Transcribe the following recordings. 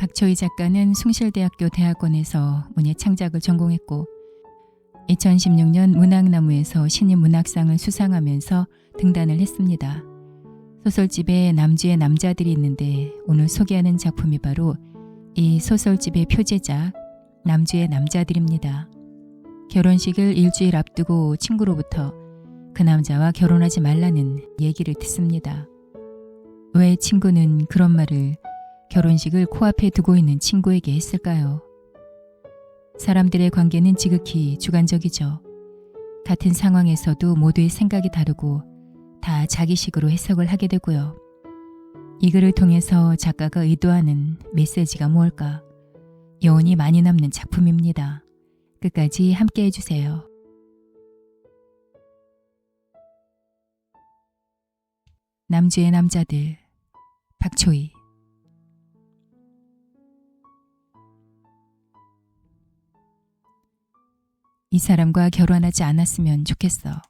박초희 작가는 숭실대학교 대학원에서 문예창작을 전공했고 2016년 문학나무에서 신인 문학상을 수상하면서 등단을 했습니다. 소설집에 남주의 남자들이 있는데 오늘 소개하는 작품이 바로 이 소설집의 표제작 남주의 남자들입니다. 결혼식을 일주일 앞두고 친구로부터 그 남자와 결혼하지 말라는 얘기를 듣습니다. 왜 친구는 그런 말을 결혼식을 코앞에 두고 있는 친구에게 했을까요? 사람들의 관계는 지극히 주관적이죠. 같은 상황에서도 모두의 생각이 다르고 다 자기식으로 해석을 하게 되고요. 이 글을 통해서 작가가 의도하는 메시지가 무엇일까? 여운이 많이 남는 작품입니다. 끝까지 함께 해주세요. 남주의 남자들, 박초희. 이 사람과 결혼하지 않았으면 좋겠어.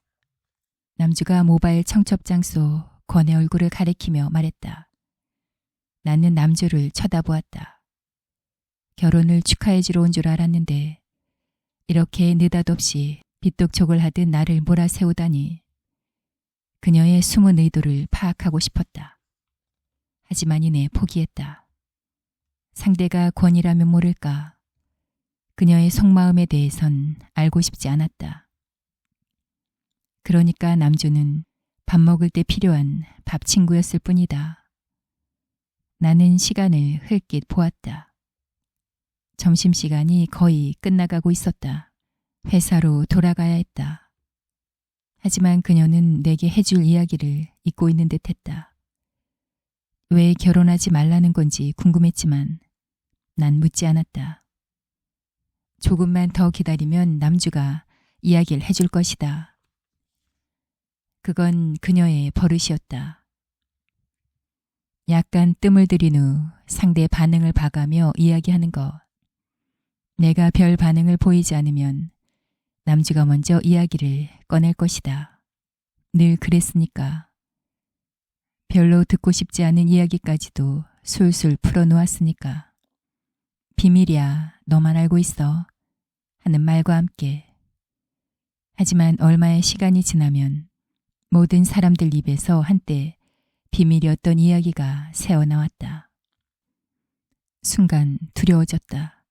남주가 모바일 청첩장소 권의 얼굴을 가리키며 말했다. 나는 남주를 쳐다보았다. 결혼을 축하해주러 온 줄 알았는데 이렇게 느닷없이 빗독촉을 하듯 나를 몰아세우다니. 그녀의 숨은 의도를 파악하고 싶었다. 하지만 이내 포기했다. 상대가 권이라면 모를까. 그녀의 속마음에 대해선 알고 싶지 않았다. 그러니까 남주는 밥 먹을 때 필요한 밥 친구였을 뿐이다. 나는 시간을 흘낏 보았다. 점심시간이 거의 끝나가고 있었다. 회사로 돌아가야 했다. 하지만 그녀는 내게 해줄 이야기를 잊고 있는 듯했다. 왜 결혼하지 말라는 건지 궁금했지만 난 묻지 않았다. 조금만 더 기다리면 남주가 이야기를 해줄 것이다. 그건 그녀의 버릇이었다. 약간 뜸을 들인 후 상대의 반응을 봐가며 이야기하는 것. 내가 별 반응을 보이지 않으면 남주가 먼저 이야기를 꺼낼 것이다. 늘 그랬으니까. 별로 듣고 싶지 않은 이야기까지도 술술 풀어놓았으니까. 비밀이야, 너만 알고 있어. 하는 말과 함께. 하지만 얼마의 시간이 지나면 모든 사람들 입에서 한때 비밀이었던 이야기가 새어나왔다. 순간 두려워졌다.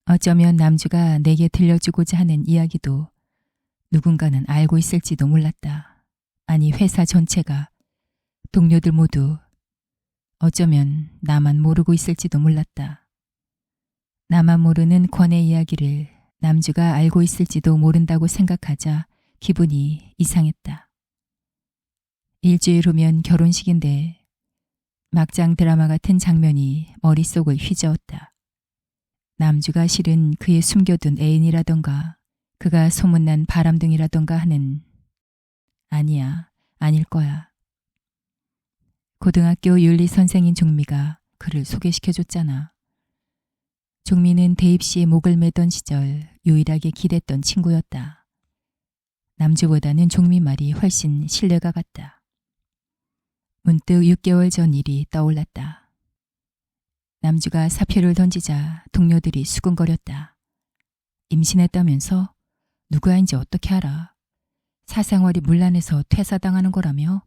어쩌면 남주가 내게 들려주고자 하는 이야기도 누군가는 알고 있을지도 몰랐다. 아니, 회사 전체가, 동료들 모두, 어쩌면 나만 모르고 있을지도 몰랐다. 나만 모르는 권의 이야기를 남주가 알고 있을지도 모른다고 생각하자 기분이 이상했다. 일주일 후면 결혼식인데 막장 드라마 같은 장면이 머릿속을 휘저었다. 남주가 실은 그의 숨겨둔 애인이라던가 그가 소문난 바람둥이라던가 하는. 아니야, 아닐 거야. 고등학교 윤리 선생인 종미가 그를 소개시켜줬잖아. 종미는 대입시에 목을 매던 시절 유일하게 기댔던 친구였다. 남주보다는 종미 말이 훨씬 신뢰가 갔다. 문득 6개월 전 일이 떠올랐다. 남주가 사표를 던지자 동료들이 수군거렸다. 임신했다면서? 누구인지 어떻게 알아? 사생활이 문란해서 퇴사당하는 거라며?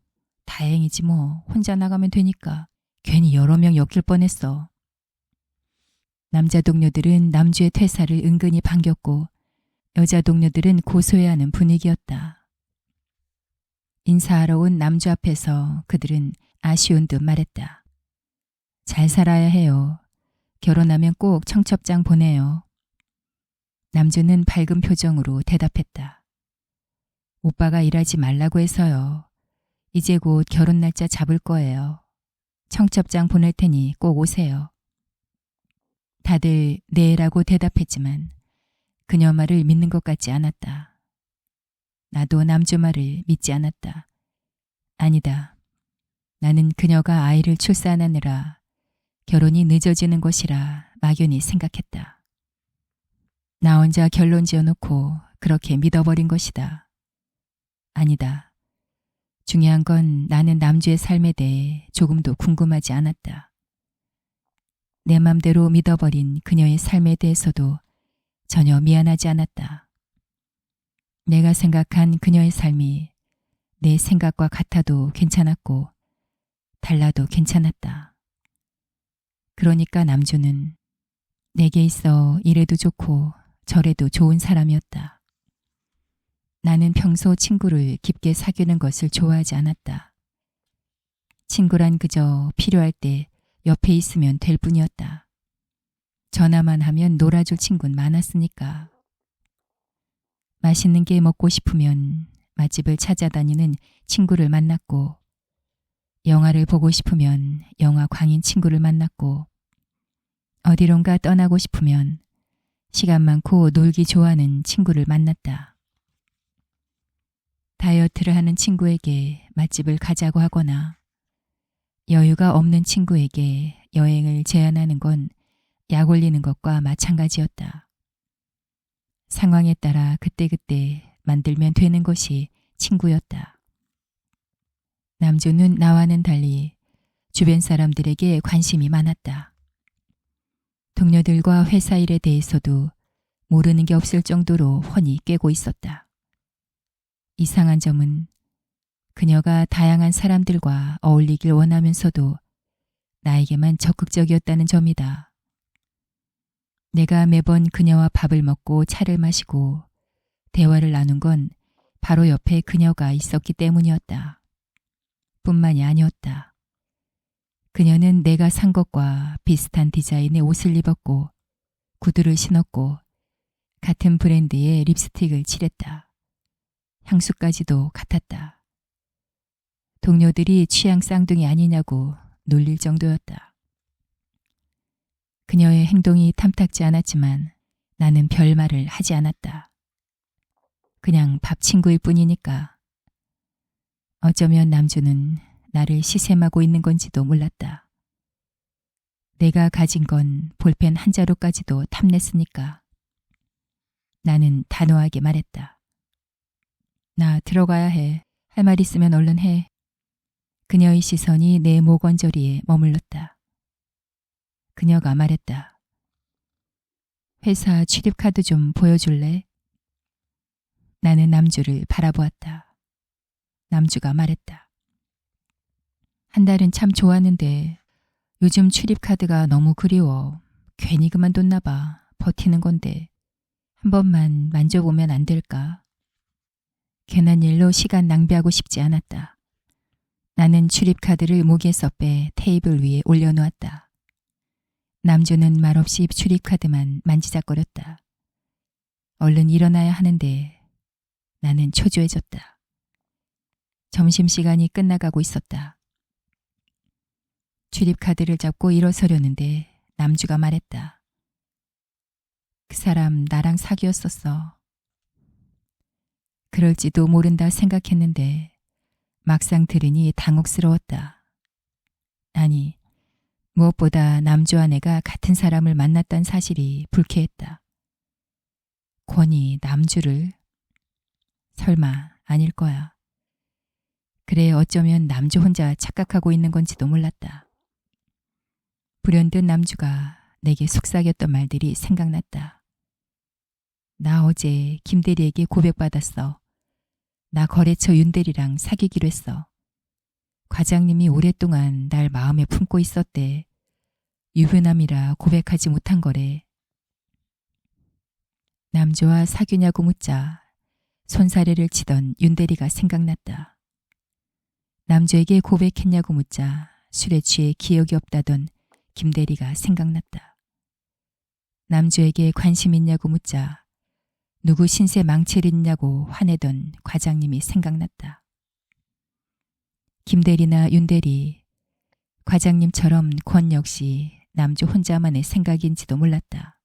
다행이지 뭐. 혼자 나가면 되니까. 괜히 여러 명 엮일 뻔했어. 남자 동료들은 남주의 퇴사를 은근히 반겼고 여자 동료들은 고소해야 하는 분위기였다. 인사하러 온 남주 앞에서 그들은 아쉬운 듯 말했다. 잘 살아야 해요. 결혼하면 꼭 청첩장 보내요. 남주는 밝은 표정으로 대답했다. 오빠가 일하지 말라고 해서요. 이제 곧 결혼 날짜 잡을 거예요. 청첩장 보낼 테니 꼭 오세요. 다들 네라고 대답했지만 그녀 말을 믿는 것 같지 않았다. 나도 남주 말을 믿지 않았다. 아니다. 나는 그녀가 아이를 출산하느라 결혼이 늦어지는 것이라 막연히 생각했다. 나 혼자 결론 지어놓고 그렇게 믿어버린 것이다. 아니다. 중요한 건 나는 남주의 삶에 대해 조금도 궁금하지 않았다. 내 맘대로 믿어버린 그녀의 삶에 대해서도 전혀 미안하지 않았다. 내가 생각한 그녀의 삶이 내 생각과 같아도 괜찮았고 달라도 괜찮았다. 그러니까 남주는 내게 있어 이래도 좋고 저래도 좋은 사람이었다. 나는 평소 친구를 깊게 사귀는 것을 좋아하지 않았다. 친구란 그저 필요할 때 옆에 있으면 될 뿐이었다. 전화만 하면 놀아줄 친구는 많았으니까. 맛있는 게 먹고 싶으면 맛집을 찾아다니는 친구를 만났고, 영화를 보고 싶으면 영화 광인 친구를 만났고, 어디론가 떠나고 싶으면 시간 많고 놀기 좋아하는 친구를 만났다. 다이어트를 하는 친구에게 맛집을 가자고 하거나 여유가 없는 친구에게 여행을 제안하는 건 약 올리는 것과 마찬가지였다. 상황에 따라 그때그때 만들면 되는 것이 친구였다. 남주는 나와는 달리 주변 사람들에게 관심이 많았다. 동료들과 회사 일에 대해서도 모르는 게 없을 정도로 훤히 꿰고 있었다. 이상한 점은 그녀가 다양한 사람들과 어울리길 원하면서도 나에게만 적극적이었다는 점이다. 내가 매번 그녀와 밥을 먹고 차를 마시고 대화를 나눈 건 바로 옆에 그녀가 있었기 때문이었다. 뿐만이 아니었다. 그녀는 내가 산 것과 비슷한 디자인의 옷을 입었고 구두를 신었고 같은 브랜드의 립스틱을 칠했다. 향수까지도 같았다. 동료들이 취향 쌍둥이 아니냐고 놀릴 정도였다. 그녀의 행동이 탐탁지 않았지만 나는 별말을 하지 않았다. 그냥 밥 친구일 뿐이니까. 어쩌면 남주는 나를 시샘하고 있는 건지도 몰랐다. 내가 가진 건 볼펜 한 자루까지도 탐냈으니까. 나는 단호하게 말했다. 나 들어가야 해. 할 말 있으면 얼른 해. 그녀의 시선이 내 목원저리에 머물렀다. 그녀가 말했다. 회사 출입카드 좀 보여줄래? 나는 남주를 바라보았다. 남주가 말했다. 한 달은 참 좋았는데 요즘 출입카드가 너무 그리워. 괜히 그만뒀나 봐. 버티는 건데. 한 번만 만져보면 안 될까? 괜한 일로 시간 낭비하고 싶지 않았다. 나는 출입카드를 목에서 빼 테이블 위에 올려놓았다. 남주는 말없이 출입카드만 만지작거렸다. 얼른 일어나야 하는데 나는 초조해졌다. 점심시간이 끝나가고 있었다. 출입카드를 잡고 일어서려는데 남주가 말했다. 그 사람 나랑 사귀었었어. 그럴지도 모른다 생각했는데 막상 들으니 당혹스러웠다. 아니, 무엇보다 남주와 내가 같은 사람을 만났다는 사실이 불쾌했다. 권이 남주를? 설마 아닐 거야. 그래, 어쩌면 남주 혼자 착각하고 있는 건지도 몰랐다. 불현듯 남주가 내게 속삭였던 말들이 생각났다. 나 어제 김대리에게 고백받았어. 나 거래처 윤대리랑 사귀기로 했어. 과장님이 오랫동안 날 마음에 품고 있었대. 유부남이라 고백하지 못한 거래. 남주와 사귀냐고 묻자 손사래를 치던 윤대리가 생각났다. 남주에게 고백했냐고 묻자 술에 취해 기억이 없다던 김대리가 생각났다. 남주에게 관심 있냐고 묻자 누구 신세 망치를 있냐고 화내던 과장님이 생각났다. 김대리나 윤대리, 과장님처럼 권 역시 남주 혼자만의 생각인지도 몰랐다.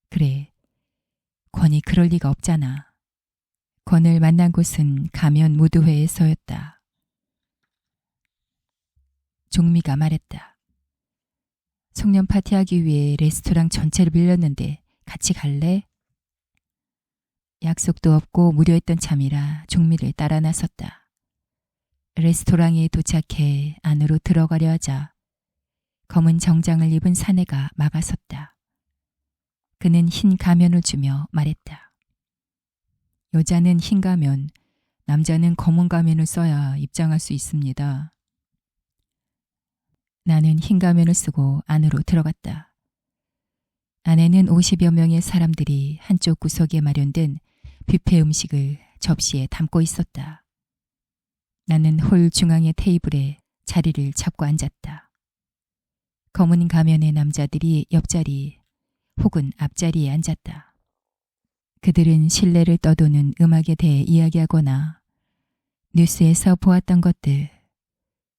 그래, 권이 그럴 리가 없잖아. 권을 만난 곳은 가면 무도회에서였다. 종미가 말했다. 송년 파티하기 위해 레스토랑 전체를 빌렸는데 같이 갈래? 약속도 없고 무료했던 참이라 종미를 따라 나섰다. 레스토랑에 도착해 안으로 들어가려 하자 검은 정장을 입은 사내가 막아섰다. 그는 흰 가면을 주며 말했다. 여자는 흰 가면, 남자는 검은 가면을 써야 입장할 수 있습니다. 나는 흰 가면을 쓰고 안으로 들어갔다. 안에는 50여 명의 사람들이 한쪽 구석에 마련된 뷔페 음식을 접시에 담고 있었다. 나는 홀 중앙의 테이블에 자리를 잡고 앉았다. 검은 가면의 남자들이 옆자리 혹은 앞자리에 앉았다. 그들은 실내를 떠도는 음악에 대해 이야기하거나 뉴스에서 보았던 것들,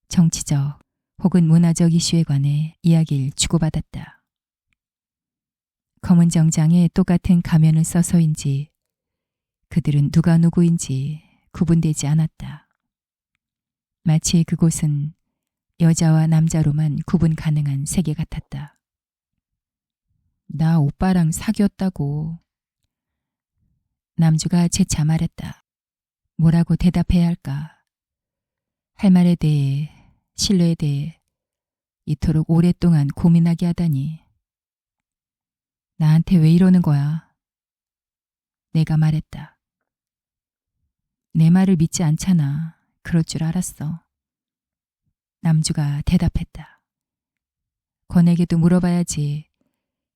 정치적 혹은 문화적 이슈에 관해 이야기를 주고받았다. 검은 정장에 똑같은 가면을 써서인지 그들은 누가 누구인지 구분되지 않았다. 마치 그곳은 여자와 남자로만 구분 가능한 세계 같았다. 나 오빠랑 사귀었다고. 남주가 재차 말했다. 뭐라고 대답해야 할까? 할 말에 대해, 신뢰에 대해 이토록 오랫동안 고민하게 하다니. 나한테 왜 이러는 거야? 내가 말했다. 내 말을 믿지 않잖아. 그럴 줄 알았어. 남주가 대답했다. 권에게도 물어봐야지.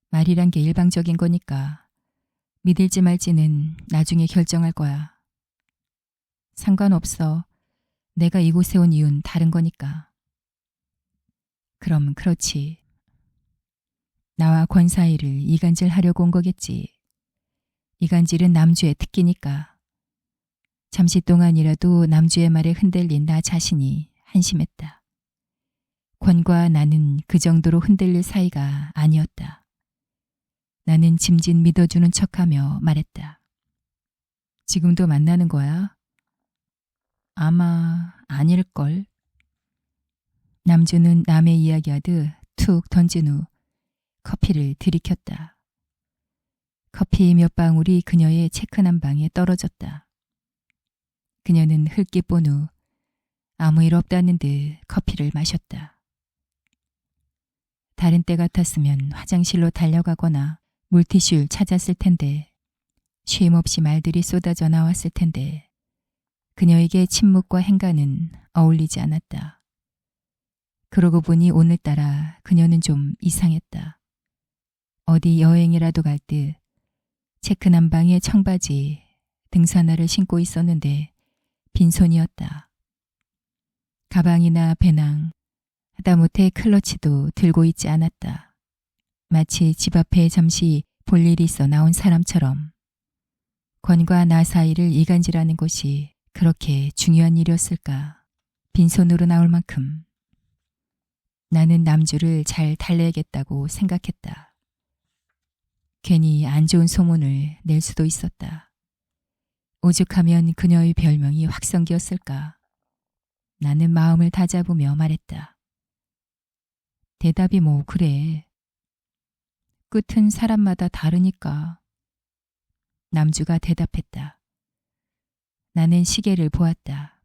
말이란 게 일방적인 거니까 믿을지 말지는 나중에 결정할 거야. 상관없어. 내가 이곳에 온 이유는 다른 거니까. 그럼 그렇지. 나와 권 사이를 이간질하려고 온 거겠지. 이간질은 남주의 특기니까. 잠시 동안이라도 남주의 말에 흔들린 나 자신이 한심했다. 권과 나는 그 정도로 흔들릴 사이가 아니었다. 나는 짐짓 믿어주는 척하며 말했다. 지금도 만나는 거야? 아마 아닐걸. 남주는 남의 이야기하듯 툭 던진 후 커피를 들이켰다. 커피 몇 방울이 그녀의 체크난 방에 떨어졌다. 그녀는 흘낏 본 후 아무 일 없다는 듯 커피를 마셨다. 다른 때 같았으면 화장실로 달려가거나 물티슈를 찾았을 텐데, 쉼없이 말들이 쏟아져 나왔을 텐데 그녀에게 침묵과 행간은 어울리지 않았다. 그러고 보니 오늘따라 그녀는 좀 이상했다. 어디 여행이라도 갈 듯 체크난 방에 청바지, 등산화를 신고 있었는데 빈손이었다. 가방이나 배낭, 하다못해 클러치도 들고 있지 않았다. 마치 집 앞에 잠시 볼 일이 있어 나온 사람처럼. 권과 나 사이를 이간질하는 것이 그렇게 중요한 일이었을까. 빈손으로 나올 만큼. 나는 남주를 잘 달래야겠다고 생각했다. 괜히 안 좋은 소문을 낼 수도 있었다. 오죽하면 그녀의 별명이 확성기였을까. 나는 마음을 다잡으며 말했다. 대답이 뭐 그래. 끝은 사람마다 다르니까. 남주가 대답했다. 나는 시계를 보았다.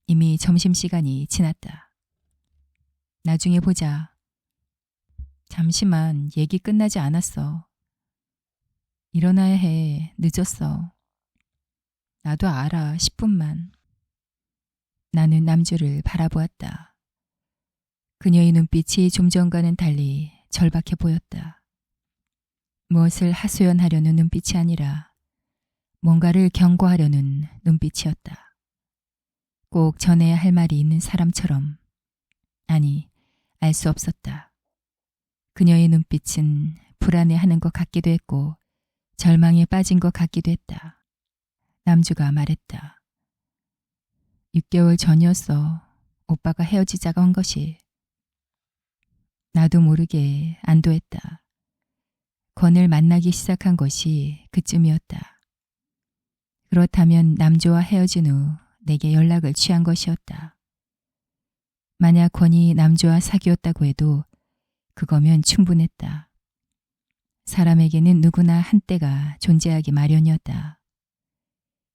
이미 점심시간이 지났다. 나중에 보자. 잠시만, 얘기 끝나지 않았어. 일어나야 해. 늦었어. 나도 알아. 10분만. 나는 남주를 바라보았다. 그녀의 눈빛이 좀 전과는 달리 절박해 보였다. 무엇을 하소연하려는 눈빛이 아니라 뭔가를 경고하려는 눈빛이었다. 꼭 전해야 할 말이 있는 사람처럼. 아니, 알 수 없었다. 그녀의 눈빛은 불안해하는 것 같기도 했고 절망에 빠진 것 같기도 했다. 남주가 말했다. 6개월 전이었어. 오빠가 헤어지자고 한 것이. 나도 모르게 안도했다. 권을 만나기 시작한 것이 그쯤이었다. 그렇다면 남주와 헤어진 후 내게 연락을 취한 것이었다. 만약 권이 남주와 사귀었다고 해도 그거면 충분했다. 사람에게는 누구나 한때가 존재하기 마련이었다.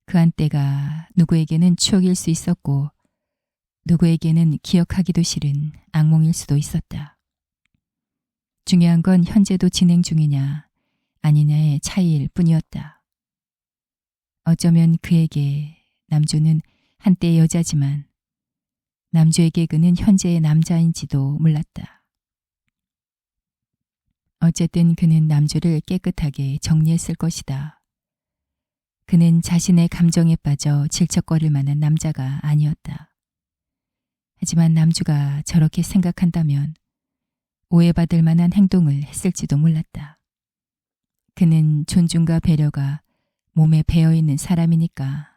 그 한때가 누구에게는 추억일 수 있었고 누구에게는 기억하기도 싫은 악몽일 수도 있었다. 중요한 건 현재도 진행 중이냐 아니냐의 차이일 뿐이었다. 어쩌면 그에게 남주는 한때의 여자지만 남주에게 그는 현재의 남자인지도 몰랐다. 어쨌든 그는 남주를 깨끗하게 정리했을 것이다. 그는 자신의 감정에 빠져 질척거릴 만한 남자가 아니었다. 하지만 남주가 저렇게 생각한다면 오해받을 만한 행동을 했을지도 몰랐다. 그는 존중과 배려가 몸에 배어있는 사람이니까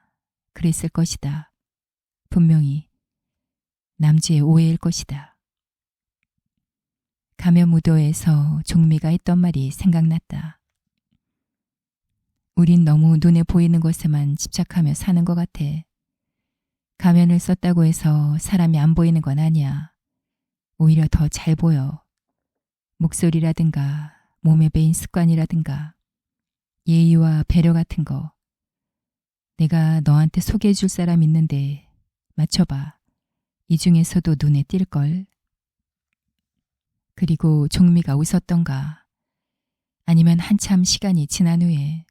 그랬을 것이다. 분명히 남주의 오해일 것이다. 가면무도회에서 종미가 했던 말이 생각났다. 우린 너무 눈에 보이는 것에만 집착하며 사는 것 같아. 가면을 썼다고 해서 사람이 안 보이는 건 아니야. 오히려 더 잘 보여. 목소리라든가 몸에 배인 습관이라든가 예의와 배려 같은 거. 내가 너한테 소개해 줄 사람 있는데 맞춰봐. 이 중에서도 눈에 띌걸. 그리고 종미가 웃었던가 아니면 한참 시간이 지난 후에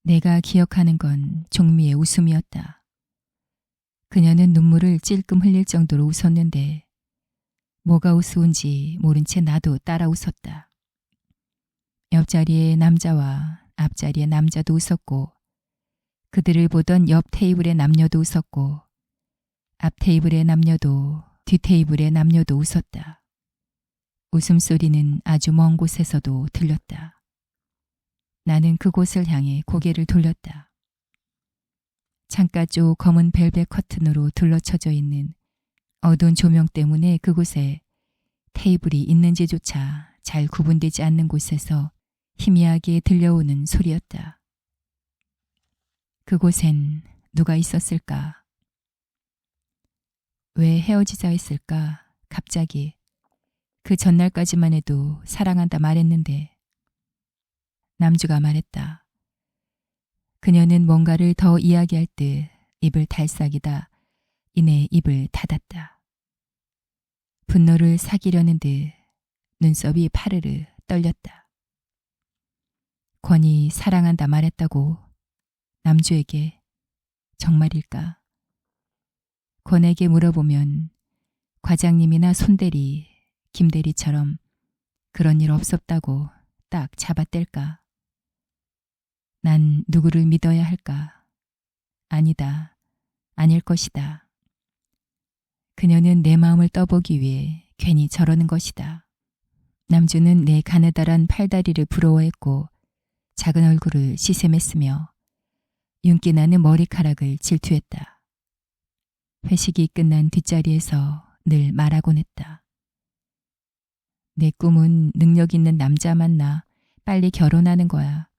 내가 기억하는 건 종미의 웃음이었다. 그녀는 눈물을 찔끔 흘릴 정도로 웃었는데 뭐가 우스운지 모른 채 나도 따라 웃었다. 옆자리의 남자와 앞자리의 남자도 웃었고 그들을 보던 옆 테이블의 남녀도 웃었고 앞 테이블의 남녀도 뒤 테이블의 남녀도 웃었다. 웃음소리는 아주 먼 곳에서도 들렸다. 나는 그곳을 향해 고개를 돌렸다. 창가 쪽 검은 벨벳 커튼으로 둘러쳐져 있는 어두운 조명 때문에 그곳에 테이블이 있는지조차 잘 구분되지 않는 곳에서 희미하게 들려오는 소리였다. 그곳엔 누가 있었을까? 왜 헤어지자 했을까? 갑자기. 그 전날까지만 해도 사랑한다 말했는데. 남주가 말했다. 그녀는 뭔가를 더 이야기할 듯 입을 달싹이다 이내 입을 닫았다. 분노를 사기려는 듯 눈썹이 파르르 떨렸다. 권이 사랑한다 말했다고 남주에게 정말일까? 권에게 물어보면 과장님이나 손대리, 김대리처럼 그런 일 없었다고 딱 잡아뗄까? 난 누구를 믿어야 할까? 아니다. 아닐 것이다. 그녀는 내 마음을 떠보기 위해 괜히 저러는 것이다. 남주는 내 가느다란 팔다리를 부러워했고 작은 얼굴을 시샘했으며 윤기 나는 머리카락을 질투했다. 회식이 끝난 뒷자리에서 늘 말하곤 했다. 내 꿈은 능력 있는 남자 만나 빨리 결혼하는 거야.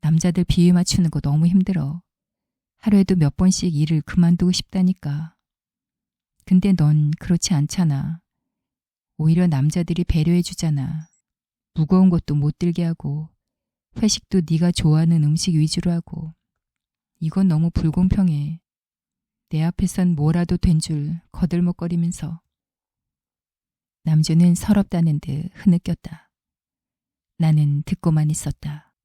남자들 비위 맞추는 거 너무 힘들어. 하루에도 몇 번씩 일을 그만두고 싶다니까. 근데 넌 그렇지 않잖아. 오히려 남자들이 배려해 주잖아. 무거운 것도 못 들게 하고 회식도 네가 좋아하는 음식 위주로 하고. 이건 너무 불공평해. 내 앞에선 뭐라도 된 줄 거들먹거리면서. 남주는 서럽다는 듯 흐느꼈다. 나는 듣고만 있었다.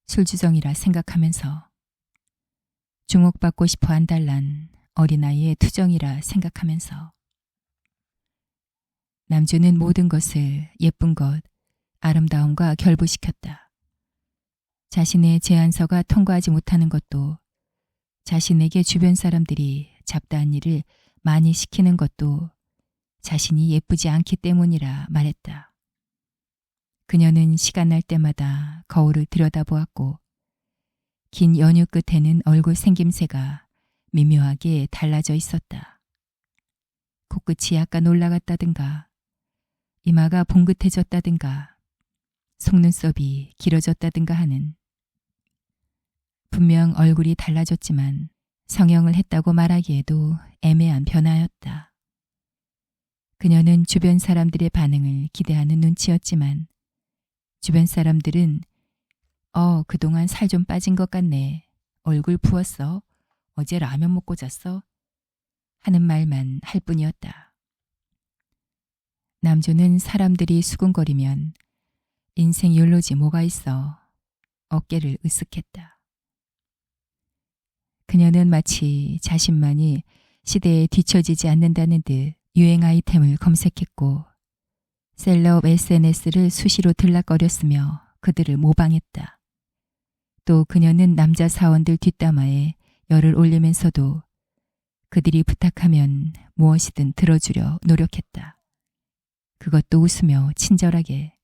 술주정이라 생각하면서. 주목받고 싶어 한달란 어린아이의 투정이라 생각하면서. 남주는 모든 것을 예쁜 것, 아름다움과 결부시켰다. 자신의 제안서가 통과하지 못하는 것도, 자신에게 주변 사람들이 잡다한 일을 많이 시키는 것도 자신이 예쁘지 않기 때문이라 말했다. 그녀는 시간 날 때마다 거울을 들여다보았고 긴 연유 끝에는 얼굴 생김새가 미묘하게 달라져 있었다. 코끝이 약간 올라갔다든가 이마가 봉긋해졌다든가 속눈썹이 길어졌다든가 하는. 분명 얼굴이 달라졌지만 성형을 했다고 말하기에도 애매한 변화였다. 그녀는 주변 사람들의 반응을 기대하는 눈치였지만 주변 사람들은 그동안 살 좀 빠진 것 같네. 얼굴 부었어. 어제 라면 먹고 잤어. 하는 말만 할 뿐이었다. 남주는 사람들이 수군거리면 인생 욜로지 뭐가 있어 어깨를 으쓱했다. 그녀는 마치 자신만이 시대에 뒤처지지 않는다는 듯 유행 아이템을 검색했고 셀럽 SNS를 수시로 들락거렸으며 그들을 모방했다. 또 그녀는 남자 사원들 뒷담화에 열을 올리면서도 그들이 부탁하면 무엇이든 들어주려 노력했다. 그것도 웃으며 친절하게.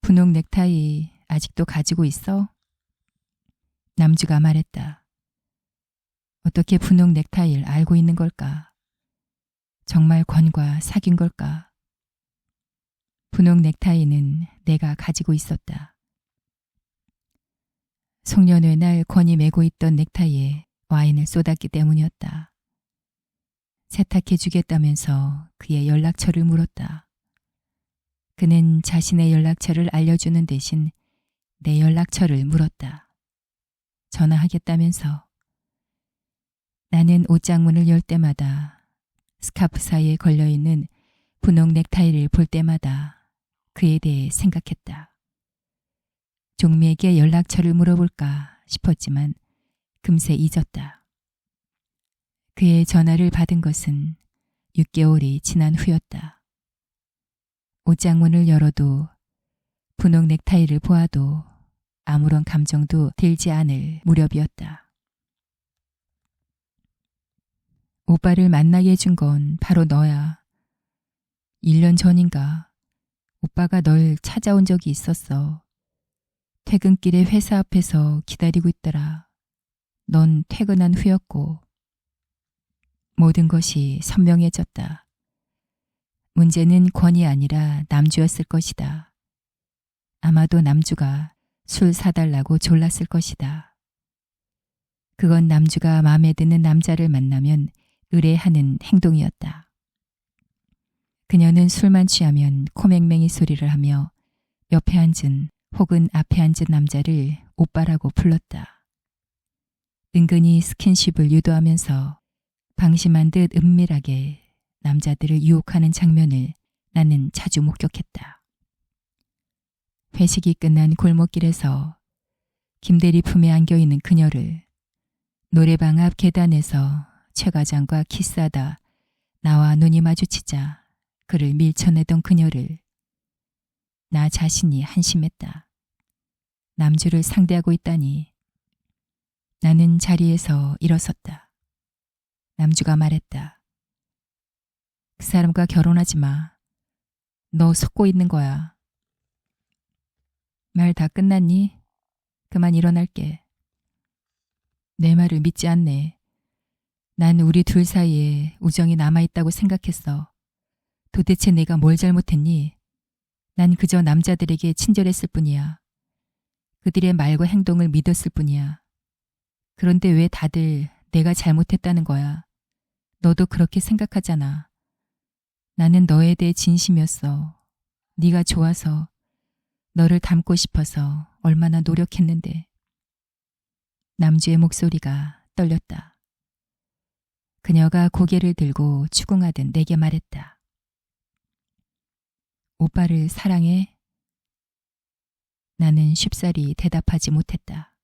분홍 넥타이 아직도 가지고 있어? 남주가 말했다. 어떻게 분홍 넥타이를 알고 있는 걸까? 정말 권과 사귄 걸까? 분홍 넥타이는 내가 가지고 있었다. 송년회 날 권이 메고 있던 넥타이에 와인을 쏟았기 때문이었다. 세탁해 주겠다면서 그의 연락처를 물었다. 그는 자신의 연락처를 알려주는 대신 내 연락처를 물었다. 전화하겠다면서. 나는 옷장문을 열 때마다 스카프 사이에 걸려있는 분홍 넥타이를 볼 때마다 그에 대해 생각했다. 종미에게 연락처를 물어볼까 싶었지만 금세 잊었다. 그의 전화를 받은 것은 6개월이 지난 후였다. 옷장문을 열어도 분홍 넥타이를 보아도 아무런 감정도 들지 않을 무렵이었다. 오빠를 만나게 해준 건 바로 너야. 1년 전인가 오빠가 널 찾아온 적이 있었어. 퇴근길에 회사 앞에서 기다리고 있더라. 넌 퇴근한 후였고. 모든 것이 선명해졌다. 문제는 권이 아니라 남주였을 것이다. 아마도 남주가 술 사달라고 졸랐을 것이다. 그건 남주가 마음에 드는 남자를 만나면 의뢰하는 행동이었다. 그녀는 술만 취하면 코맹맹이 소리를 하며 옆에 앉은 혹은 앞에 앉은 남자를 오빠라고 불렀다. 은근히 스킨십을 유도하면서 방심한 듯 은밀하게 남자들을 유혹하는 장면을 나는 자주 목격했다. 회식이 끝난 골목길에서 김대리 품에 안겨있는 그녀를, 노래방 앞 계단에서 최 과장과 키스하다 나와 눈이 마주치자 그를 밀쳐내던 그녀를 나 자신이 한심했다. 남주를 상대하고 있다니. 나는 자리에서 일어섰다. 남주가 말했다. 그 사람과 결혼하지 마. 너 속고 있는 거야. 말 다 끝났니? 그만 일어날게. 내 말을 믿지 않네. 난 우리 둘 사이에 우정이 남아있다고 생각했어. 도대체 내가 뭘 잘못했니? 난 그저 남자들에게 친절했을 뿐이야. 그들의 말과 행동을 믿었을 뿐이야. 그런데 왜 다들 내가 잘못했다는 거야? 너도 그렇게 생각하잖아. 나는 너에 대해 진심이었어. 네가 좋아서, 너를 닮고 싶어서 얼마나 노력했는데. 남주의 목소리가 떨렸다. 그녀가 고개를 들고 추궁하듯 내게 말했다. 오빠를 사랑해? 나는 쉽사리 대답하지 못했다.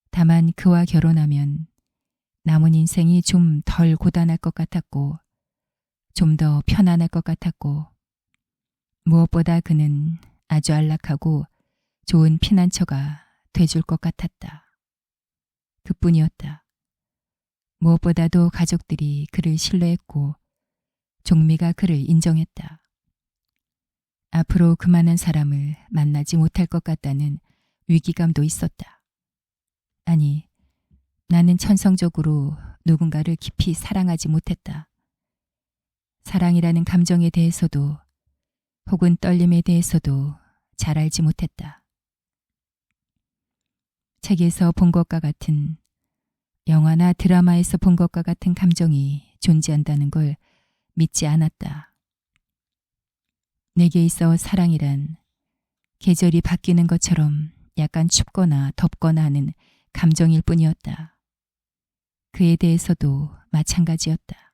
다만 그와 결혼하면 남은 인생이 좀 덜 고단할 것 같았고 좀 더 편안할 것 같았고 무엇보다 그는 아주 안락하고 좋은 피난처가 돼줄 것 같았다. 그뿐이었다. 무엇보다도 가족들이 그를 신뢰했고 종미가 그를 인정했다. 앞으로 그만한 사람을 만나지 못할 것 같다는 위기감도 있었다. 아니, 나는 천성적으로 누군가를 깊이 사랑하지 못했다. 사랑이라는 감정에 대해서도 혹은 떨림에 대해서도 잘 알지 못했다. 책에서 본 것과 같은, 영화나 드라마에서 본 것과 같은 감정이 존재한다는 걸 믿지 않았다. 내게 있어 사랑이란 계절이 바뀌는 것처럼 약간 춥거나 덥거나 하는 감정일 뿐이었다. 그에 대해서도 마찬가지였다.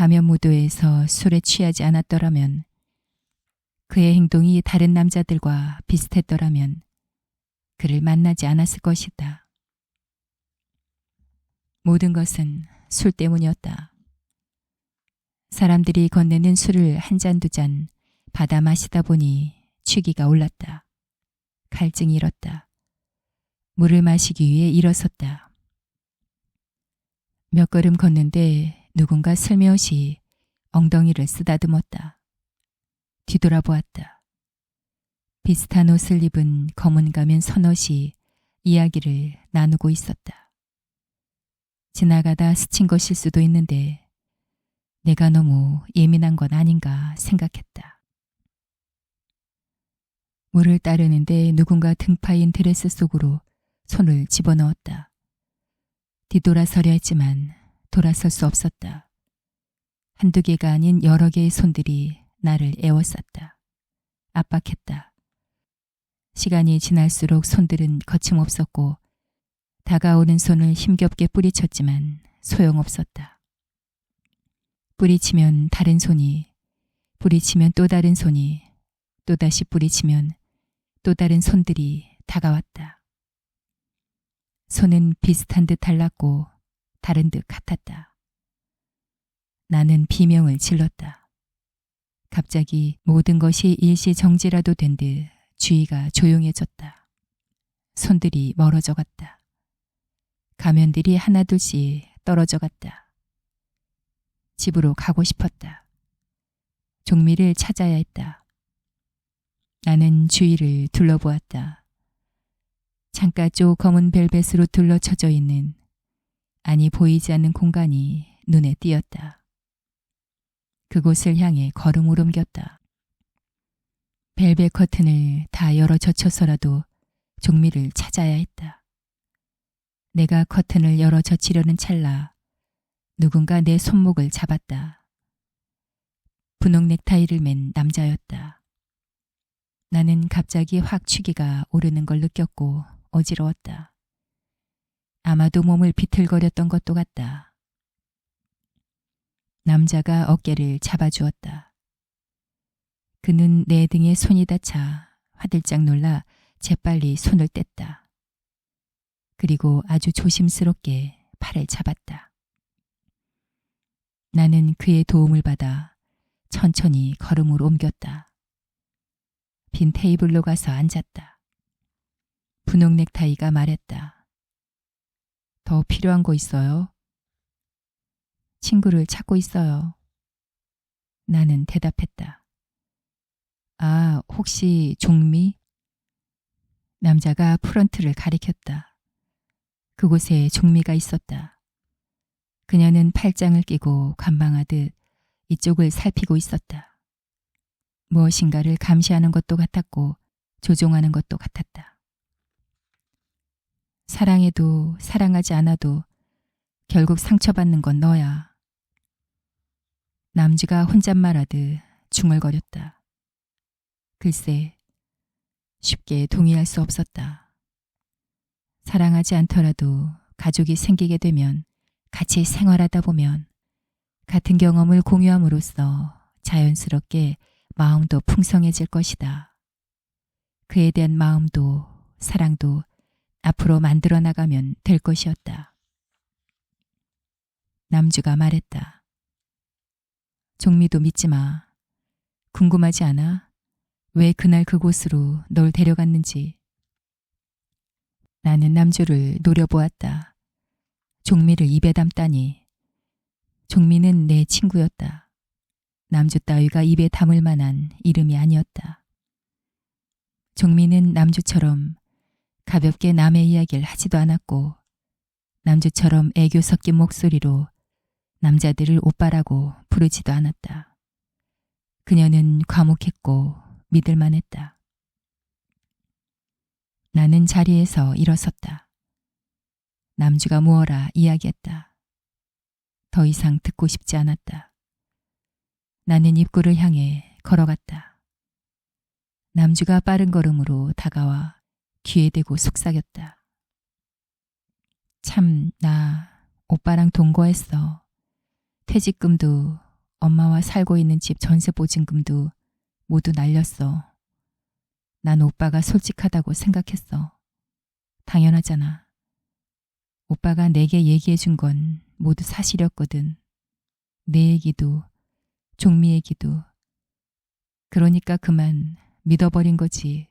가면 무도에서 술에 취하지 않았더라면, 그의 행동이 다른 남자들과 비슷했더라면 그를 만나지 않았을 것이다. 모든 것은 술 때문이었다. 사람들이 건네는 술을 한 잔 두 잔 받아 마시다 보니 취기가 올랐다. 갈증이 일었다. 물을 마시기 위해 일어섰다. 몇 걸음 걷는데 누군가 슬며시 엉덩이를 쓰다듬었다. 뒤돌아보았다. 비슷한 옷을 입은 검은 가면 서넛이 이야기를 나누고 있었다. 지나가다 스친 것일 수도 있는데 내가 너무 예민한 건 아닌가 생각했다. 물을 따르는데 누군가 등 파인 드레스 속으로 손을 집어넣었다. 뒤돌아서려 했지만 돌아설 수 없었다. 한두 개가 아닌 여러 개의 손들이 나를 에워쌌다. 압박했다. 시간이 지날수록 손들은 거침없었고 다가오는 손을 힘겹게 뿌리쳤지만 소용없었다. 뿌리치면 다른 손이, 뿌리치면 또 다른 손이, 또다시 뿌리치면 또 다른 손들이 다가왔다. 손은 비슷한 듯 달랐고 다른 듯 같았다. 나는 비명을 질렀다. 갑자기 모든 것이 일시정지라도 된 듯 주위가 조용해졌다. 손들이 멀어져 갔다. 가면들이 하나둘씩 떨어져 갔다. 집으로 가고 싶었다. 종미를 찾아야 했다. 나는 주위를 둘러보았다. 창가 쪽 검은 벨벳으로 둘러쳐져 있는, 아니 보이지 않는 공간이 눈에 띄었다. 그곳을 향해 걸음을 옮겼다. 벨벳 커튼을 다 열어 젖혀서라도 종미를 찾아야 했다. 내가 커튼을 열어 젖히려는 찰나 누군가 내 손목을 잡았다. 분홍 넥타이를 맨 남자였다. 나는 갑자기 확 취기가 오르는 걸 느꼈고 어지러웠다. 아마도 몸을 비틀거렸던 것도 같다. 남자가 어깨를 잡아주었다. 그는 내 등에 손이 닿자 화들짝 놀라 재빨리 손을 뗐다. 그리고 아주 조심스럽게 팔을 잡았다. 나는 그의 도움을 받아 천천히 걸음을 옮겼다. 빈 테이블로 가서 앉았다. 분홍 넥타이가 말했다. 더 필요한 거 있어요? 친구를 찾고 있어요. 나는 대답했다. 아, 혹시 종미? 남자가 프런트를 가리켰다. 그곳에 종미가 있었다. 그녀는 팔짱을 끼고 관망하듯 이쪽을 살피고 있었다. 무엇인가를 감시하는 것도 같았고 조종하는 것도 같았다. 사랑해도 사랑하지 않아도 결국 상처받는 건 너야. 남주가 혼잣말하듯 중얼거렸다. 글쎄, 쉽게 동의할 수 없었다. 사랑하지 않더라도 가족이 생기게 되면, 같이 생활하다 보면 같은 경험을 공유함으로써 자연스럽게 마음도 풍성해질 것이다. 그에 대한 마음도 사랑도 앞으로 만들어 나가면 될 것이었다. 남주가 말했다. 종미도 믿지 마. 궁금하지 않아? 왜 그날 그곳으로 널 데려갔는지. 나는 남주를 노려보았다. 종미를 입에 담다니. 종미는 내 친구였다. 남주 따위가 입에 담을 만한 이름이 아니었다. 종미는 남주처럼 가볍게 남의 이야기를 하지도 않았고 남주처럼 애교 섞인 목소리로 남자들을 오빠라고 부르지도 않았다. 그녀는 과묵했고 믿을만했다. 나는 자리에서 일어섰다. 남주가 무어라 이야기했다. 더 이상 듣고 싶지 않았다. 나는 입구를 향해 걸어갔다. 남주가 빠른 걸음으로 다가와 귀에 대고 속삭였다. 참, 나 오빠랑 동거했어. 퇴직금도 엄마와 살고 있는 집 전세 보증금도 모두 날렸어. 난 오빠가 솔직하다고 생각했어. 당연하잖아. 오빠가 내게 얘기해 준 건 모두 사실이었거든. 내 얘기도, 종미 얘기도. 그러니까 그만 믿어버린 거지.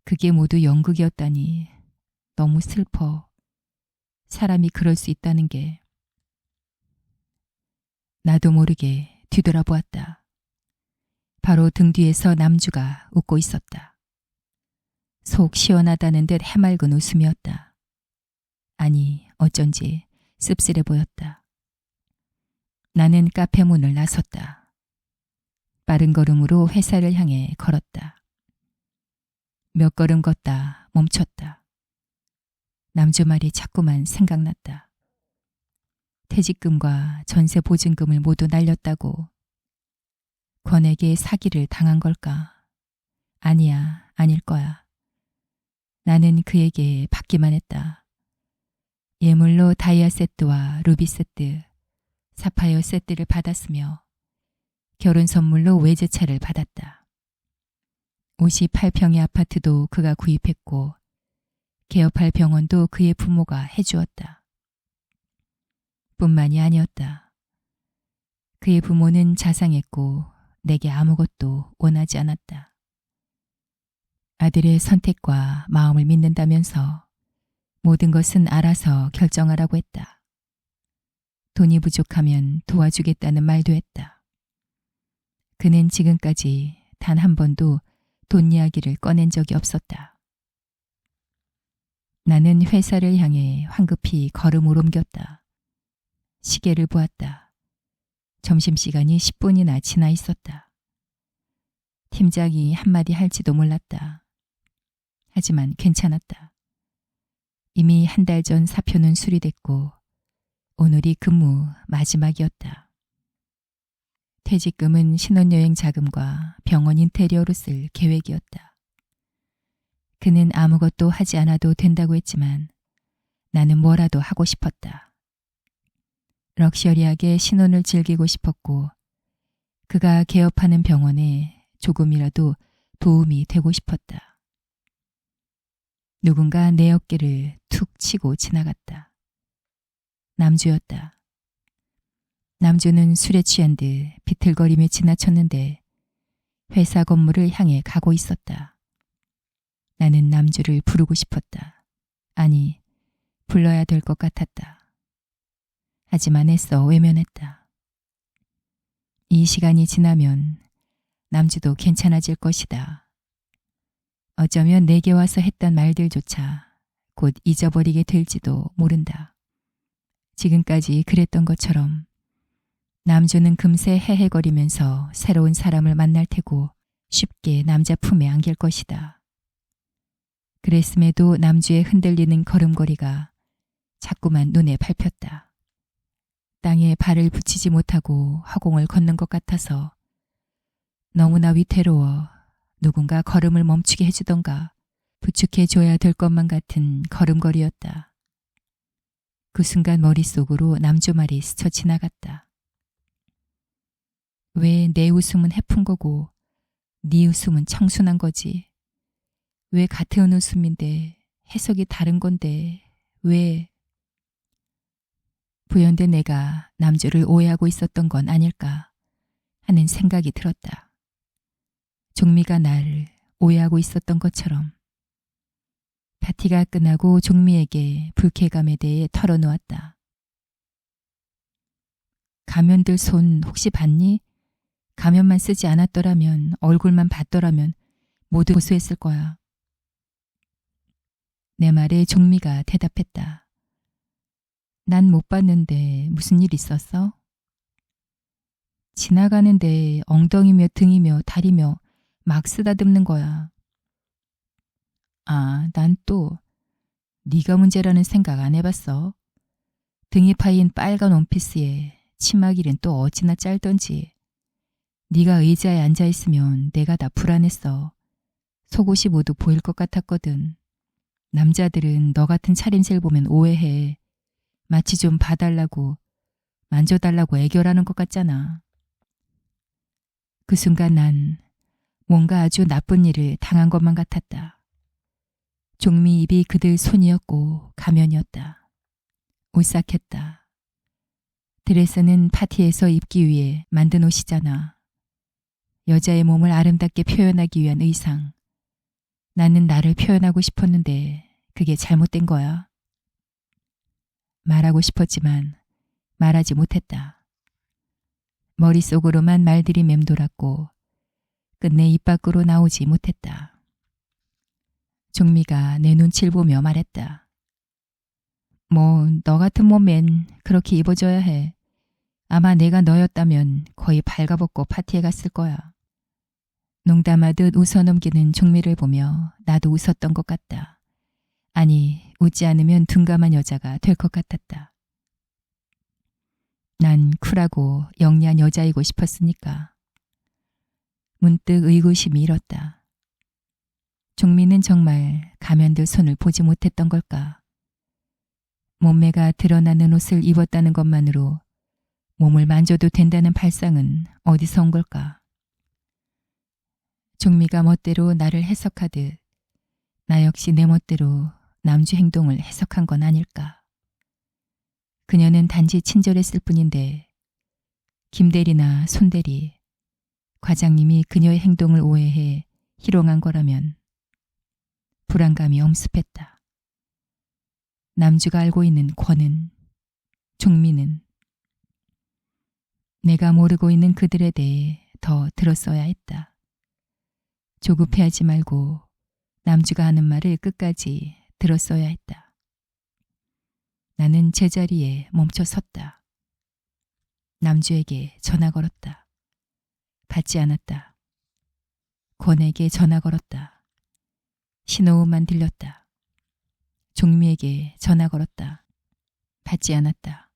그게 모두 연극이었다니 너무 슬퍼. 사람이 그럴 수 있다는 게. 나도 모르게 뒤돌아보았다. 바로 등 뒤에서 남주가 웃고 있었다. 속 시원하다는 듯 해맑은 웃음이었다. 아니, 어쩐지 씁쓸해 보였다. 나는 카페 문을 나섰다. 빠른 걸음으로 회사를 향해 걸었다. 몇 걸음 걷다 멈췄다. 남주 말이 자꾸만 생각났다. 퇴직금과 전세 보증금을 모두 날렸다고. 권에게 사기를 당한 걸까? 아니야, 아닐 거야. 나는 그에게 받기만 했다. 예물로 다이아 세트와 루비 세트, 사파이어 세트를 받았으며 결혼 선물로 외제차를 받았다. 58평의 아파트도 그가 구입했고 개업할 병원도 그의 부모가 해주었다. 뿐만이 아니었다. 그의 부모는 자상했고 내게 아무것도 원하지 않았다. 아들의 선택과 마음을 믿는다면서 모든 것은 알아서 결정하라고 했다. 돈이 부족하면 도와주겠다는 말도 했다. 그는 지금까지 단 한 번도 돈 이야기를 꺼낸 적이 없었다. 나는 회사를 향해 황급히 걸음을 옮겼다. 시계를 보았다. 점심시간이 10분이나 지나 있었다. 팀장이 한마디 할지도 몰랐다. 하지만 괜찮았다. 이미 한 달 전 사표는 수리됐고 오늘이 근무 마지막이었다. 퇴직금은 신혼여행 자금과 병원 인테리어로 쓸 계획이었다. 그는 아무것도 하지 않아도 된다고 했지만 나는 뭐라도 하고 싶었다. 럭셔리하게 신혼을 즐기고 싶었고 그가 개업하는 병원에 조금이라도 도움이 되고 싶었다. 누군가 내 어깨를 툭 치고 지나갔다. 남주였다. 남주는 술에 취한 듯 비틀거리며 지나쳤는데 회사 건물을 향해 가고 있었다. 나는 남주를 부르고 싶었다. 아니, 불러야 될 것 같았다. 하지만 애써 외면했다. 이 시간이 지나면 남주도 괜찮아질 것이다. 어쩌면 내게 와서 했던 말들조차 곧 잊어버리게 될지도 모른다. 지금까지 그랬던 것처럼 남주는 금세 헤헤거리면서 새로운 사람을 만날 테고 쉽게 남자 품에 안길 것이다. 그랬음에도 남주의 흔들리는 걸음걸이가 자꾸만 눈에 밟혔다. 땅에 발을 붙이지 못하고 허공을 걷는 것 같아서 너무나 위태로워 누군가 걸음을 멈추게 해주던가 부축해줘야 될 것만 같은 걸음걸이였다. 그 순간 머릿속으로 남주 말이 스쳐 지나갔다. 왜 내 웃음은 해픈 거고 네 웃음은 청순한 거지? 왜 같은 웃음인데 해석이 다른 건데 왜? 부연된 내가 남주를 오해하고 있었던 건 아닐까 하는 생각이 들었다. 종미가 나를 오해하고 있었던 것처럼. 파티가 끝나고 종미에게 불쾌감에 대해 털어놓았다. 가면들 손 혹시 봤니? 가면만 쓰지 않았더라면 얼굴만 봤더라면 모두 고소했을 거야. 내 말에 종미가 대답했다. 난 못 봤는데 무슨 일 있었어? 지나가는데 엉덩이며 등이며 다리며 막 쓰다듬는 거야. 아, 난 또 네가 문제라는 생각 안 해봤어. 등이 파인 빨간 원피스에 치마길은 또 어찌나 짧던지. 네가 의자에 앉아있으면 내가 다 불안했어. 속옷이 모두 보일 것 같았거든. 남자들은 너 같은 차림새를 보면 오해해. 마치 좀 봐달라고, 만져달라고 애결하는 것 같잖아. 그 순간 난 뭔가 아주 나쁜 일을 당한 것만 같았다. 종미 입이 그들 손이었고 가면이었다. 오싹했다. 드레스는 파티에서 입기 위해 만든 옷이잖아. 여자의 몸을 아름답게 표현하기 위한 의상. 나는 나를 표현하고 싶었는데 그게 잘못된 거야. 말하고 싶었지만 말하지 못했다. 머릿속으로만 말들이 맴돌았고 끝내 입 밖으로 나오지 못했다. 종미가 내 눈치를 보며 말했다. 뭐 너 같은 몸엔 그렇게 입어줘야 해. 아마 내가 너였다면 거의 발가벗고 파티에 갔을 거야. 농담하듯 웃어넘기는 종미를 보며 나도 웃었던 것 같다. 아니, 웃지 않으면 둔감한 여자가 될 것 같았다. 난 쿨하고 영리한 여자이고 싶었으니까. 문득 의구심이 일었다. 종미는 정말 가면들 손을 보지 못했던 걸까? 몸매가 드러나는 옷을 입었다는 것만으로 몸을 만져도 된다는 발상은 어디서 온 걸까? 종미가 멋대로 나를 해석하듯 나 역시 내 멋대로 남주 행동을 해석한 건 아닐까? 그녀는 단지 친절했을 뿐인데 김대리나 손대리, 과장님이 그녀의 행동을 오해해 희롱한 거라면 불안감이 엄습했다. 남주가 알고 있는 권은, 종미는 내가 모르고 있는 그들에 대해 더 들었어야 했다. 조급해하지 말고 남주가 하는 말을 끝까지 들었어야 했다. 나는 제자리에 멈춰 섰다. 남주에게 전화 걸었다. 받지 않았다. 권에게 전화 걸었다. 신호음만 들렸다. 종미에게 전화 걸었다. 받지 않았다.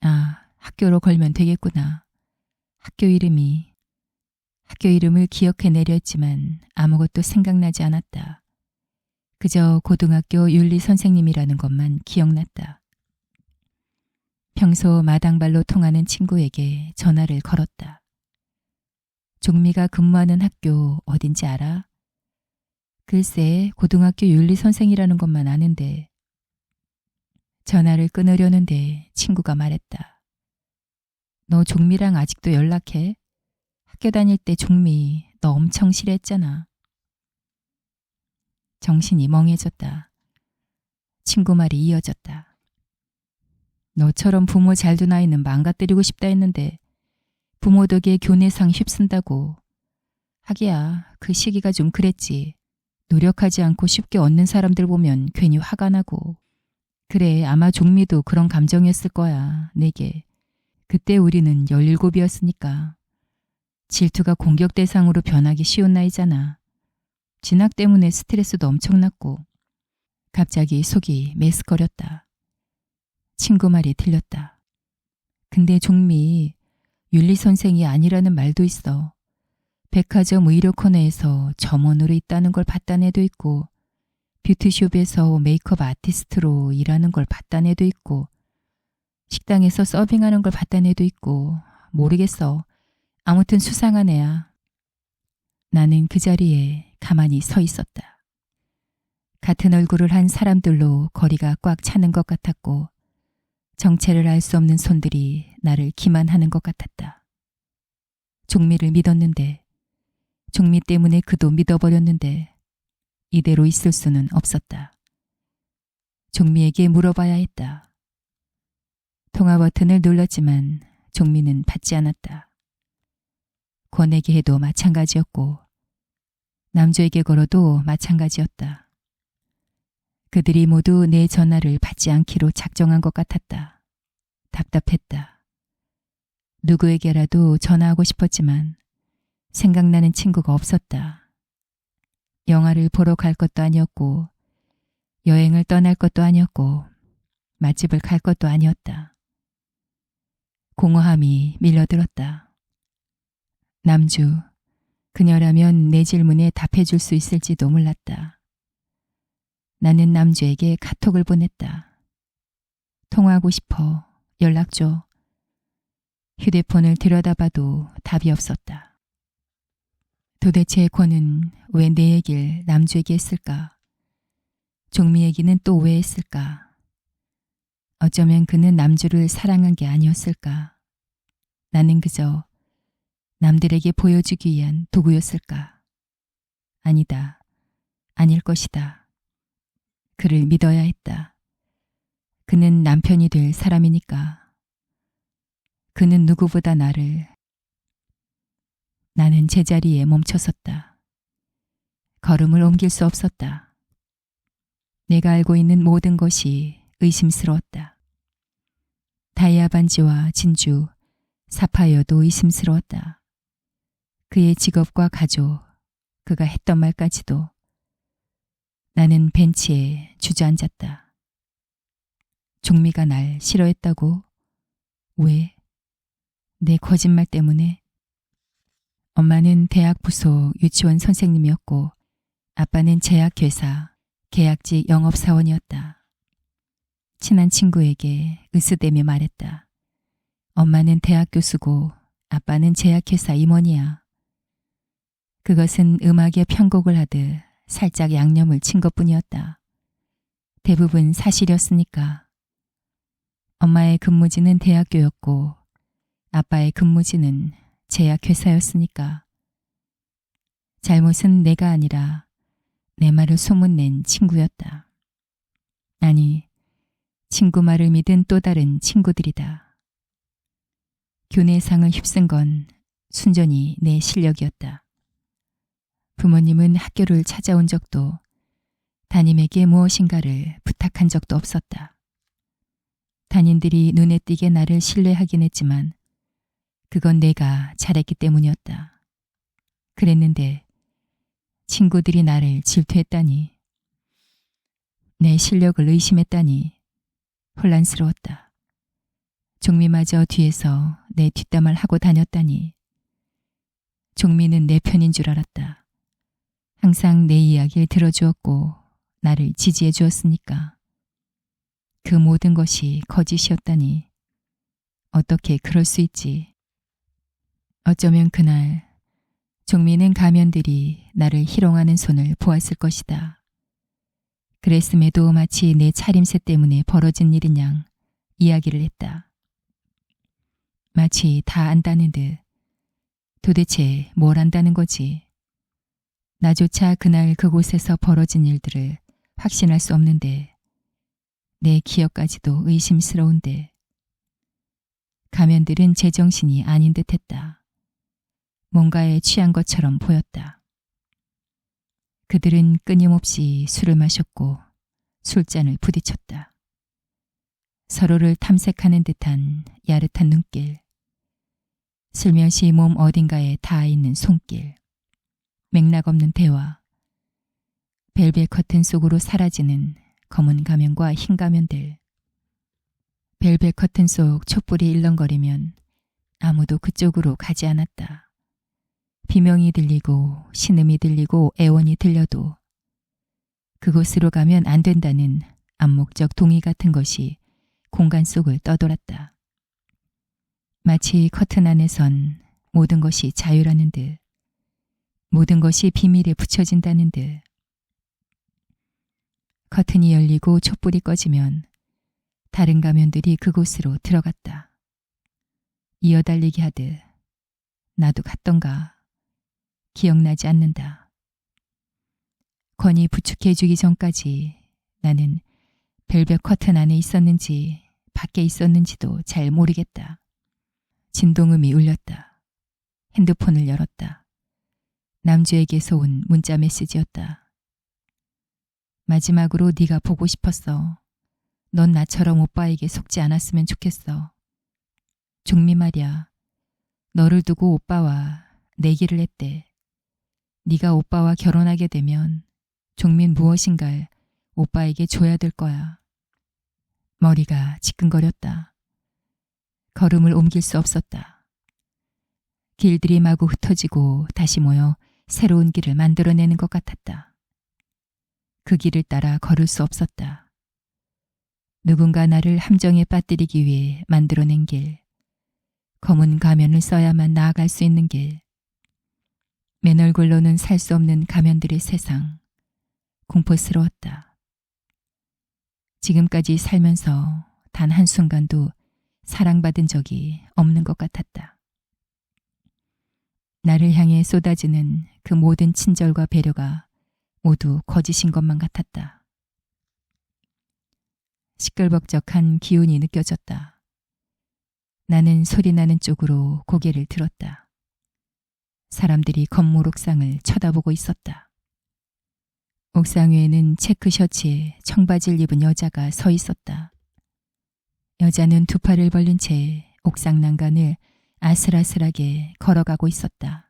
아, 학교로 걸면 되겠구나. 학교 이름을 기억해내려 했지만 아무것도 생각나지 않았다. 그저 고등학교 윤리 선생님이라는 것만 기억났다. 평소 마당발로 통하는 친구에게 전화를 걸었다. 종미가 근무하는 학교 어딘지 알아? 글쎄, 고등학교 윤리 선생이라는 것만 아는데. 전화를 끊으려는데 친구가 말했다. 너 종미랑 아직도 연락해? 학교 다닐 때 종미 너 엄청 싫어했잖아. 정신이 멍해졌다. 친구 말이 이어졌다. 너처럼 부모 잘 둔 아이는 망가뜨리고 싶다 했는데 부모 덕에 교내상 휩쓴다고. 하기야 그 시기가 좀 그랬지. 노력하지 않고 쉽게 얻는 사람들 보면 괜히 화가 나고. 그래, 아마 종미도 그런 감정이었을 거야, 내게. 그때 우리는 17이었으니까. 질투가 공격 대상으로 변하기 쉬운 나이잖아. 진학 때문에 스트레스도 엄청났고. 갑자기 속이 메스거렸다. 친구 말이 들렸다. 근데 종미, 윤리 선생이 아니라는 말도 있어. 백화점 의류 코너에서 점원으로 있다는 걸 봤다는 애도 있고, 뷰티숍에서 메이크업 아티스트로 일하는 걸 봤다는 애도 있고, 식당에서 서빙하는 걸 봤다는 애도 있고, 모르겠어. 아무튼 수상한 애야. 나는 그 자리에 가만히 서 있었다. 같은 얼굴을 한 사람들로 거리가 꽉 차는 것 같았고, 정체를 알 수 없는 손들이 나를 기만하는 것 같았다. 종미를 믿었는데, 종미 때문에 그도 믿어버렸는데 이대로 있을 수는 없었다. 종미에게 물어봐야 했다. 통화 버튼을 눌렀지만 종미는 받지 않았다. 권에게 해도 마찬가지였고 남주에게 걸어도 마찬가지였다. 그들이 모두 내 전화를 받지 않기로 작정한 것 같았다. 답답했다. 누구에게라도 전화하고 싶었지만 생각나는 친구가 없었다. 영화를 보러 갈 것도 아니었고 여행을 떠날 것도 아니었고 맛집을 갈 것도 아니었다. 공허함이 밀려들었다. 남주, 그녀라면 내 질문에 답해줄 수 있을지도 몰랐다. 나는 남주에게 카톡을 보냈다. 통화하고 싶어. 연락 줘. 휴대폰을 들여다봐도 답이 없었다. 도대체 권은 왜 내 얘기를 남주에게 했을까? 종미 얘기는 또 왜 했을까? 어쩌면 그는 남주를 사랑한 게 아니었을까? 나는 그저 남들에게 보여주기 위한 도구였을까? 아니다. 아닐 것이다. 그를 믿어야 했다. 그는 남편이 될 사람이니까. 그는 누구보다 나는 제자리에 멈춰섰다. 걸음을 옮길 수 없었다. 내가 알고 있는 모든 것이 의심스러웠다. 다이아 반지와 진주, 사파이어도 의심스러웠다. 그의 직업과 가족, 그가 했던 말까지도. 나는 벤치에 주저앉았다. 종미가 날 싫어했다고? 왜? 내 거짓말 때문에? 엄마는 대학 부속 유치원 선생님이었고 아빠는 제약회사 계약직 영업사원이었다. 친한 친구에게 으스대며 말했다. 엄마는 대학 교수고 아빠는 제약회사 임원이야. 그것은 음악에 편곡을 하듯 살짝 양념을 친 것뿐이었다. 대부분 사실이었으니까. 엄마의 근무지는 대학교였고 아빠의 근무지는 제약회사였으니까. 잘못은 내가 아니라 내 말을 소문낸 친구였다. 아니, 친구 말을 믿은 또 다른 친구들이다. 교내상을 휩쓴 건 순전히 내 실력이었다. 부모님은 학교를 찾아온 적도 담임에게 무엇인가를 부탁한 적도 없었다. 담임들이 눈에 띄게 나를 신뢰하긴 했지만 그건 내가 잘했기 때문이었다. 그랬는데 친구들이 나를 질투했다니, 내 실력을 의심했다니 혼란스러웠다. 종미마저 뒤에서 내 뒷담화를 하고 다녔다니. 종미는 내 편인 줄 알았다. 항상 내 이야기를 들어주었고 나를 지지해 주었으니까. 그 모든 것이 거짓이었다니. 어떻게 그럴 수 있지? 어쩌면 그날 종미는 가면들이 나를 희롱하는 손을 보았을 것이다. 그랬음에도 마치 내 차림새 때문에 벌어진 일인 양 이야기를 했다. 마치 다 안다는 듯. 도대체 뭘 안다는 거지? 나조차 그날 그곳에서 벌어진 일들을 확신할 수 없는데 내 기억까지도 의심스러운데. 가면들은 제정신이 아닌 듯했다. 뭔가에 취한 것처럼 보였다. 그들은 끊임없이 술을 마셨고 술잔을 부딪혔다. 서로를 탐색하는 듯한 야릇한 눈길, 슬며시 몸 어딘가에 닿아 있는 손길, 맥락 없는 대화, 벨벳 커튼 속으로 사라지는 검은 가면과 흰 가면들. 벨벳 커튼 속 촛불이 일렁거리면 아무도 그쪽으로 가지 않았다. 비명이 들리고 신음이 들리고 애원이 들려도 그곳으로 가면 안 된다는 암묵적 동의 같은 것이 공간 속을 떠돌았다. 마치 커튼 안에선 모든 것이 자유라는 듯, 모든 것이 비밀에 붙여진다는 듯. 커튼이 열리고 촛불이 꺼지면 다른 가면들이 그곳으로 들어갔다. 이어달리기 하듯. 나도 갔던가. 기억나지 않는다. 권이 부축해주기 전까지 나는 벨벳 커튼 안에 있었는지 밖에 있었는지도 잘 모르겠다. 진동음이 울렸다. 핸드폰을 열었다. 남주에게서 온 문자 메시지였다. 마지막으로 네가 보고 싶었어. 넌 나처럼 오빠에게 속지 않았으면 좋겠어. 종미 말이야. 너를 두고 오빠와 내기를 했대. 네가 오빠와 결혼하게 되면 종민 무엇인가를 오빠에게 줘야 될 거야. 머리가 지끈거렸다. 걸음을 옮길 수 없었다. 길들이 마구 흩어지고 다시 모여 새로운 길을 만들어내는 것 같았다. 그 길을 따라 걸을 수 없었다. 누군가 나를 함정에 빠뜨리기 위해 만들어낸 길. 검은 가면을 써야만 나아갈 수 있는 길. 맨 얼굴로는 살 수 없는 가면들의 세상. 공포스러웠다. 지금까지 살면서 단 한순간도 사랑받은 적이 없는 것 같았다. 나를 향해 쏟아지는 그 모든 친절과 배려가 모두 거짓인 것만 같았다. 시끌벅적한 기운이 느껴졌다. 나는 소리나는 쪽으로 고개를 들었다. 사람들이 건물 옥상을 쳐다보고 있었다. 옥상 위에는 체크 셔츠에 청바지를 입은 여자가 서 있었다. 여자는 두 팔을 벌린 채 옥상 난간을 아슬아슬하게 걸어가고 있었다.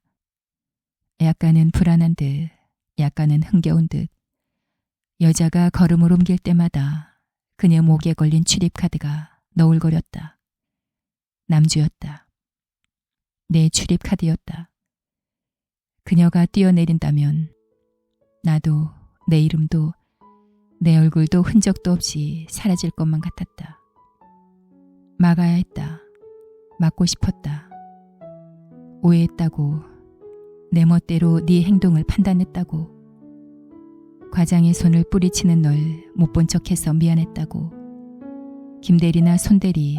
약간은 불안한 듯, 약간은 흥겨운 듯. 여자가 걸음을 옮길 때마다 그녀 목에 걸린 출입카드가 너울거렸다. 남주였다. 내 출입카드였다. 그녀가 뛰어내린다면 나도 내 이름도 내 얼굴도 흔적도 없이 사라질 것만 같았다. 막아야 했다. 막고 싶었다. 오해했다고. 내 멋대로 네 행동을 판단했다고. 과장의 손을 뿌리치는 널 못 본 척해서 미안했다고. 김대리나 손대리,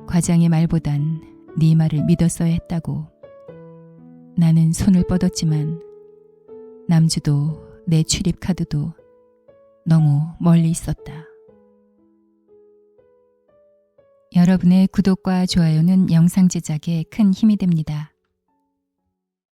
과장의 말보단 네 말을 믿었어야 했다고. 나는 손을 뻗었지만 남주도 내 출입카드도 너무 멀리 있었다. 여러분의 구독과 좋아요는 영상 제작에 큰 힘이 됩니다.